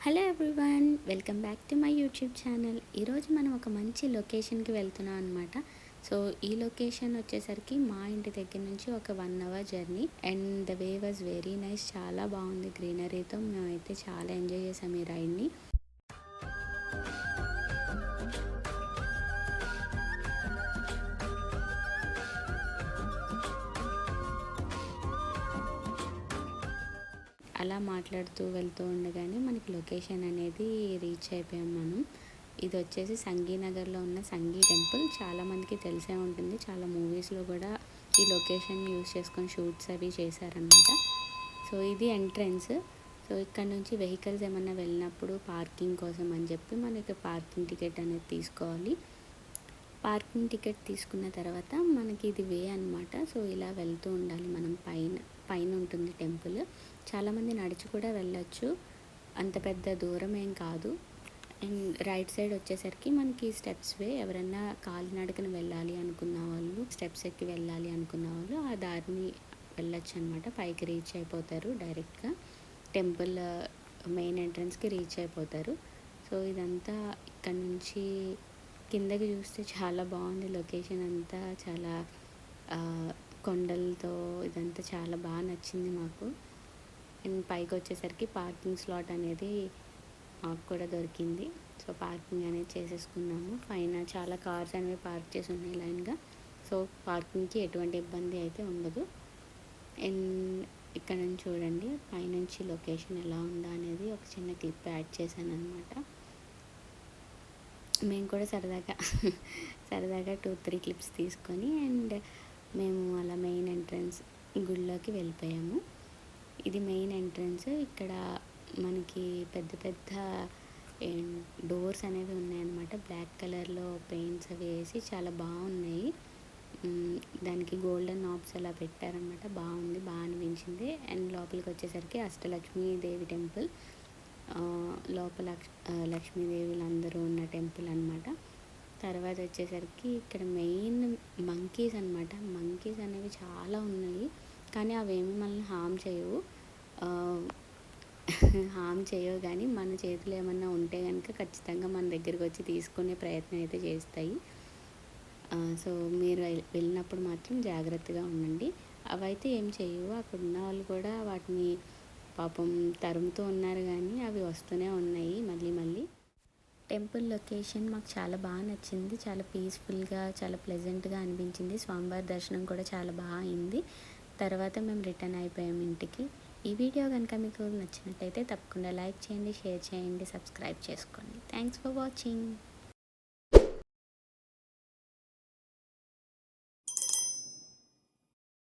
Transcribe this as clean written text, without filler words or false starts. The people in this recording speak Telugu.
Hello everyone, welcome back to my YouTube channel. ఈరోజు మనం ఒక మంచి లొకేషన్కి వెళ్తున్నాం అనమాట. సో ఈ లొకేషన్ వచ్చేసరికి మా ఇంటి దగ్గర నుంచి ఒక 1 hour journey and the way was very nice. చాలా బాగుంది గ్రీనరీతో. మేమైతే చాలా ఎంజాయ్ చేసాం ఈ రైడ్ని. అలా మాట్లాడుతూ వెళ్తూ ఉండగానే మనకి లొకేషన్ అనేది రీచ్ అయిపోయాం మనం. ఇది వచ్చేసి సంగీనగర్లో ఉన్న సంగీ టెంపుల్. చాలామందికి తెలిసే ఉంటుంది, చాలా మూవీస్లో కూడా ఈ లొకేషన్ యూస్ చేసుకొని షూట్స్ అవి చేశారనమాట. సో ఇది ఎంట్రన్స్. సో ఇక్కడ నుంచి వెహికల్స్ ఏమన్నా వెళ్ళినప్పుడు పార్కింగ్ కోసం అని చెప్పి మనకి పార్కింగ్ టికెట్ అనేది తీసుకోవాలి. పార్కింగ్ టికెట్ తీసుకున్న తర్వాత మనకి ఇది వే అనమాట. సో ఇలా వెళ్తూ ఉండాలి మనం. పైన ఉంటుంది టెంపుల్. చాలామంది నడిచి కూడా వెళ్ళొచ్చు, అంత పెద్ద దూరం ఏం కాదు. అండ్ రైట్ సైడ్ వచ్చేసరికి మనకి స్టెప్స్ వే. ఎవరైనా కాలినడకన వెళ్ళాలి అనుకున్న వాళ్ళు, స్టెప్స్ ఎక్కి వెళ్ళాలి అనుకున్న వాళ్ళు ఆ దారిని వెళ్ళొచ్చు అనమాట. పైకి రీచ్ అయిపోతారు, డైరెక్ట్గా టెంపుల్ మెయిన్ ఎంట్రన్స్కి రీచ్ అయిపోతారు. సో ఇదంతా ఇక్కడ నుంచి కిందకి చూస్తే చాలా బాగుంది లొకేషన్ అంతా. చాలా కొండలతో ఇదంతా చాలా బాగా నచ్చింది మాకు. అండ్ పైకి వచ్చేసరికి పార్కింగ్ స్లాట్ అనేది మాకు కూడా దొరికింది. సో పార్కింగ్ అనేది చేసేసుకున్నాము. పైన చాలా కార్స్ అనేవి పార్క్ చేసి ఉన్నాయి లైన్గా. సో పార్కింగ్కి ఎటువంటి ఇబ్బంది అయితే ఉండదు. అండ్ ఇక్కడ నుంచి చూడండి పైనుంచి లొకేషన్ ఎలా ఉందా అనేది ఒక చిన్న క్లిప్ యాడ్ చేశాను అనమాట. మేము కూడా సరదాగా 2-3 క్లిప్స్ తీసుకొని అండ్ మేము అలా మెయిన్ ఎంట్రన్స్ గుడిలోకి వెళ్ళిపోయాము. ఇది మెయిన్ ఎంట్రన్స్. ఇక్కడ మనకి పెద్ద పెద్ద డోర్స్ అనేవి ఉన్నాయన్నమాట. బ్లాక్ కలర్లో పెయింట్స్ అవి వేసి చాలా బాగున్నాయి. దానికి గోల్డెన్ నాబ్స్ అలా పెట్టారనమాట. బాగుంది, బాగా అనిపించింది. అండ్ లోపలికి వచ్చేసరికి అష్టలక్ష్మీదేవి టెంపుల్. లోపల లక్ష్మీదేవులు అందరూ ఉన్న టెంపుల్ అనమాట. తర్వాత వచ్చేసరికి ఇక్కడ మెయిన్ మంకీస్ అనమాట. మంకీస్ అనేవి చాలా ఉన్నాయి, కానీ అవేమి మనల్ని హామ్ చేయవు కానీ మన చేతిలో ఏమన్నా ఉంటే కనుక ఖచ్చితంగా మన దగ్గరికి వచ్చి తీసుకునే ప్రయత్నం అయితే చేస్తాయి. సో మీరు వెళ్ళినప్పుడు మాత్రం జాగ్రత్తగా ఉండండి. అవైతే ఏం చేయవు. అక్కడ ఉన్న వాళ్ళు కూడా వాటిని పాపం తరుముతూ ఉన్నారు, కానీ అవి వస్తూనే ఉన్నాయి మళ్ళీ. టెంపుల్ లొకేషన్ మాకు చాలా బాగా నచ్చింది. చాలా పీస్ఫుల్గా, చాలా ప్లెజెంట్గా అనిపించింది. స్వామివారి దర్శనం కూడా చాలా బాగా అయింది. తర్వాత మేము రిటర్న్ అయిపోయాం ఇంటికి. ఈ వీడియో కనుక మీకు నచ్చినట్టయితే తప్పకుండా లైక్ చేయండి, షేర్ చేయండి, సబ్స్క్రైబ్ చేసుకోండి. Thanks for watching.